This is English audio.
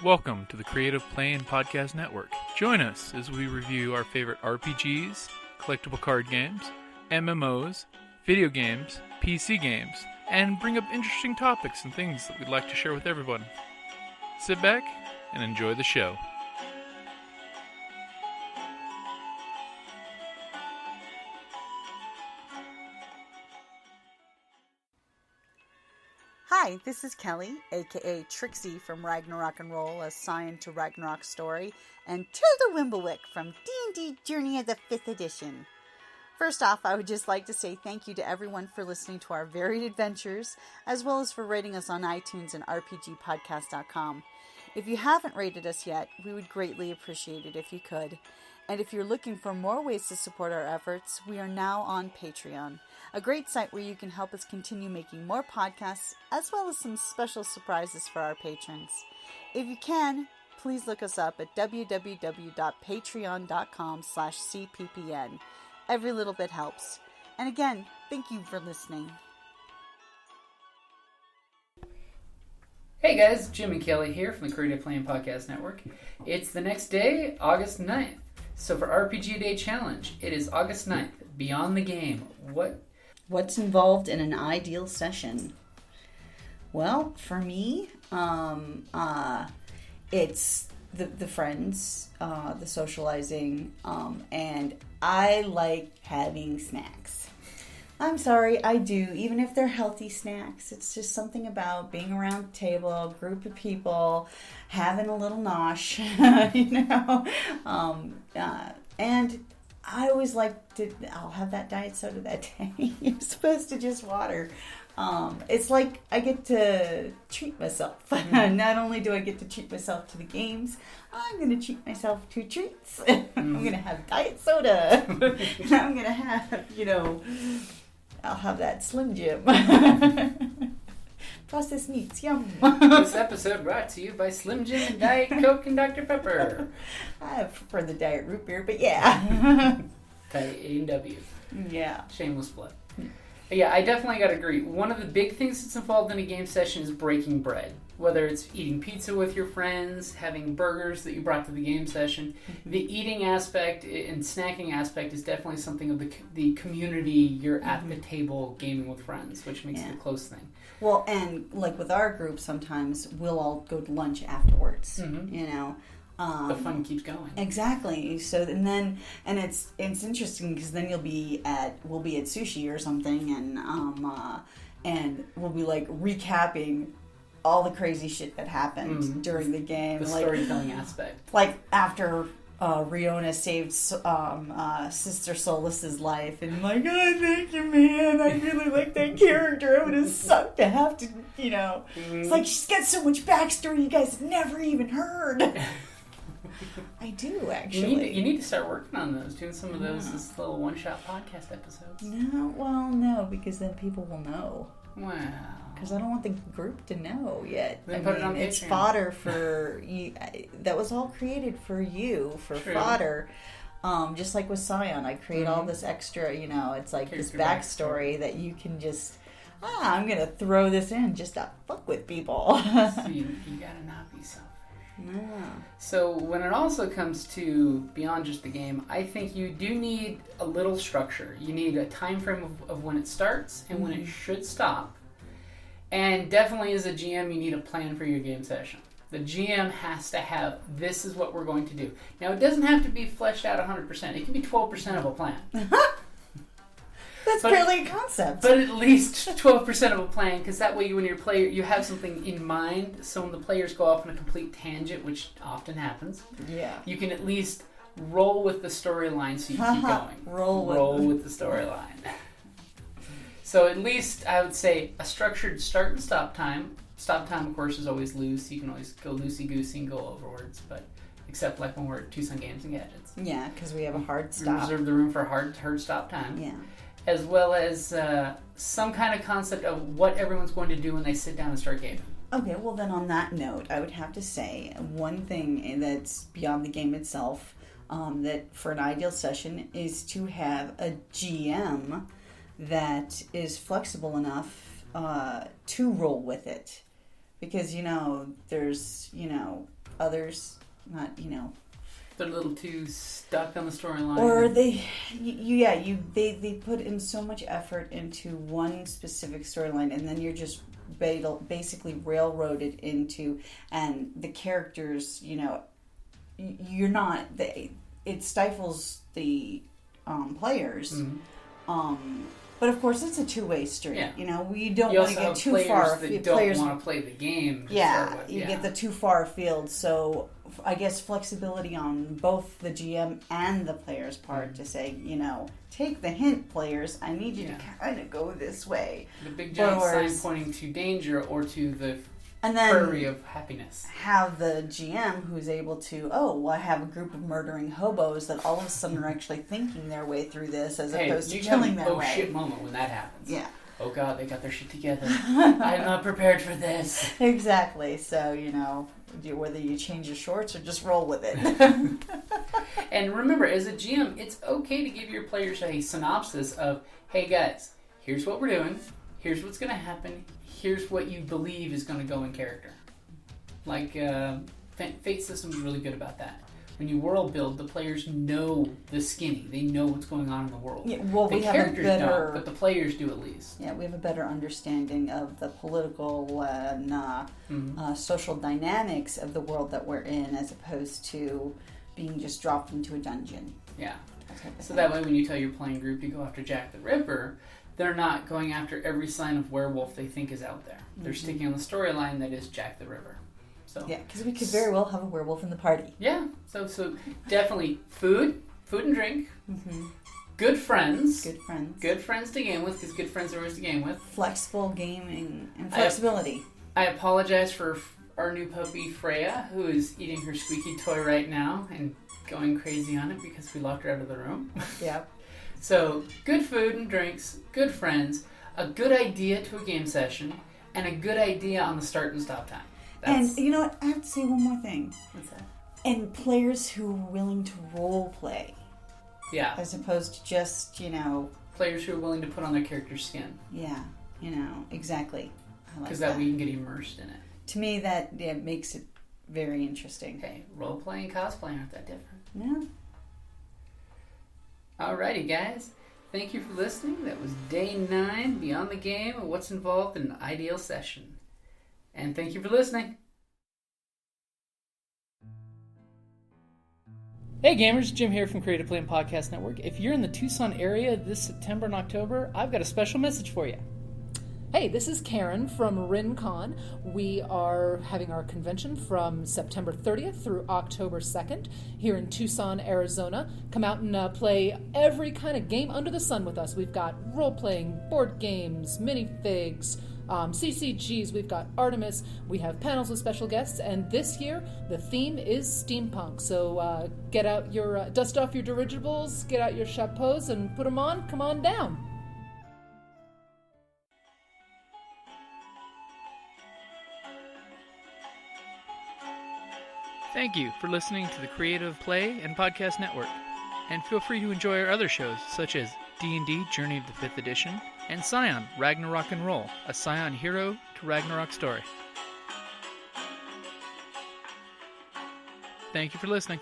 Welcome to the Creative Play and Podcast Network. Join us as we review our favorite RPGs, collectible card games, MMOs, video games, PC games, and bring up interesting topics and things that we'd like to share with everyone. Sit back and enjoy the show. Hi, this is Kelly, aka Trixie from Ragnarok and Roll, a Scion to Ragnarok story, and Tilda Wimblewick from D&D Journey of the 5th Edition. First off, I would just like to say thank you to everyone for listening to our varied adventures, as well as for rating us on iTunes and rpgpodcast.com. If you haven't rated us yet, we would greatly appreciate it if you could. And if you're looking for more ways to support our efforts, we are now on Patreon, a great site where you can help us continue making more podcasts, as well as some special surprises for our patrons. If you can, please look us up at www.patreon.com/cppn. Every little bit helps. And again, thank you for listening. Hey guys, Jim and Kelly here from the Creative Play and Podcast Network. It's the next day, August 9th. So for Rpgaday Challenge, it is August 9th, Beyond the Game. What's involved in an ideal session? Well, for me, it's the friends, the socializing, and I like having snacks. I'm sorry, I do, even if they're healthy snacks. It's just something about being around the table, a group of people, having a little nosh, and I always like to, I'll have that diet soda that day. You're supposed to just water. It's like I get to treat myself. Not only do I get to treat myself to the games, I'm going to treat myself to treats. I'm going to have diet soda. And I'm going to have, I'll have that Slim Jim. Processed meats, yum. This episode brought to you by Slim Jim and Diet Coke and Dr. Pepper. I prefer the diet root beer, but yeah. Diet A&W. Yeah. Shameless plug. Yeah, I definitely got to agree. One of the big things that's involved in a game session is breaking bread. Whether it's eating pizza with your friends, having burgers that you brought to the game session, the eating aspect and snacking aspect is definitely something of the community. You're at the table gaming with friends, which makes it a close thing. Well, and like with our group, sometimes we'll all go to lunch afterwards. The fun keeps going. Exactly. So and it's interesting because then we'll be at sushi or something, and we'll be like recapping all the crazy shit that happened during the game. The storytelling aspect. Like after Riona saved Sister Solis's life, and I'm like, oh, thank you, man. I really like that character. It would have sucked to have to, It's like she's got so much backstory you guys have never even heard. I do, actually. You need to start working on those, doing some of those as little one-shot podcast episodes. No, because then people will know. Wow. Because I don't want the group to know yet. Then put it on Patreon. It's fodder for you. That was all created for you, for fodder. Just like with Scion, I create all this extra, it's like this backstory that you can just, I'm going to throw this in just to fuck with people. So you got to not be selfish. No. So when it also comes to beyond just the game, I think you do need a little structure. You need a time frame of when it starts and when it should stop. And definitely as a GM, you need a plan for your game session. The GM has to have, this is what we're going to do. Now, it doesn't have to be fleshed out 100%. It can be 12% of a plan. That's barely a concept. But at least 12% of a plan, because that way when you're player, you have something in mind. So when the players go off on a complete tangent, which often happens, you can at least roll with the storyline so you keep going. Roll with the storyline. So at least I would say a structured start and stop time. Stop time, of course, is always loose. You can always go loosey-goosey and go overwards, but except like when we're at Tucson Games and Gadgets. Yeah, because we have a hard stop. We reserve the room for a hard stop time. Yeah. As well as some kind of concept of what everyone's going to do when they sit down and start gaming. Okay, well then on that note, I would have to say one thing that's beyond the game itself, that for an ideal session is to have a GM that is flexible enough to roll with it. Because, there's, others not, They're a little too stuck on the storyline. or they put in so much effort into one specific storyline, and then you're just basically railroaded into, and the characters, you're not. It stifles the players. Mm-hmm. But of course, it's a two-way street. Yeah. We don't want to get too far. That don't want to play the game. You get the too far afield. So I guess flexibility on both the GM and the player's part to say, take the hint, players. I need you to kind of go this way. The big giant sign pointing to danger or to the prairie of happiness. Have the GM who's able to, I have a group of murdering hobos that all of a sudden are actually thinking their way through this as opposed to killing their way. Shit moment when that happens. Yeah. Oh God, they got their shit together. I'm not prepared for this. Exactly. So, whether you change your shorts or just roll with it. And remember, as a GM, it's okay to give your players a synopsis of, hey guys, here's what we're doing, here's what's going to happen, here's what you believe is going to go in character. Like, Fate System's really good about that. When you world build, the players know the skinny. They know what's going on in the world. Yeah, well, the characters don't, but the players do at least. Yeah, we have a better understanding of the political and social dynamics of the world that we're in, as opposed to being just dropped into a dungeon. Yeah. So that way, when you tell your playing group you go after Jack the Ripper, they're not going after every sign of werewolf they think is out there. They're sticking on the storyline that is Jack the Ripper. So, yeah, because we could very well have a werewolf in the party. Yeah, so definitely food and drink, good friends. Good friends to game with, because good friends are always to game with. Flexible gaming and flexibility. I apologize for our new puppy, Freya, who is eating her squeaky toy right now and going crazy on it because we locked her out of the room. Yeah. So, good food and drinks, good friends, a good idea to a game session, and a good idea on the start and stop time. And you know what? I have to say one more thing. What's that? And players who are willing to role play. Yeah. As opposed to just, Players who are willing to put on their character's skin. Yeah, exactly. Because that way you can get immersed in it. To me, that makes it very interesting. Okay, role playing and cosplay aren't that different. No. Alrighty, guys. Thank you for listening. That was day 9, Beyond the Game, and what's involved in an ideal session. And thank you for listening. Hey gamers, Jim here from Creative Play and Podcast Network. If you're in the Tucson area this September and October, I've got a special message for you. Hey, this is Karen from RinCon. We are having our convention from September 30th through October 2nd here in Tucson, Arizona. Come out and play every kind of game under the sun with us. We've got role-playing, board games, minifigs, CCGs, we've got Artemis, we have panels with special guests, and this year the theme is steampunk. So get out your, dust off your dirigibles, get out your chapeaus and put them on, come on down. Thank you for listening to the Creative Play and Podcast Network. And feel free to enjoy our other shows, such as D&D Journey of the 5th Edition, and Scion Ragnarok and Roll, a Scion hero to Ragnarok story. Thank you for listening.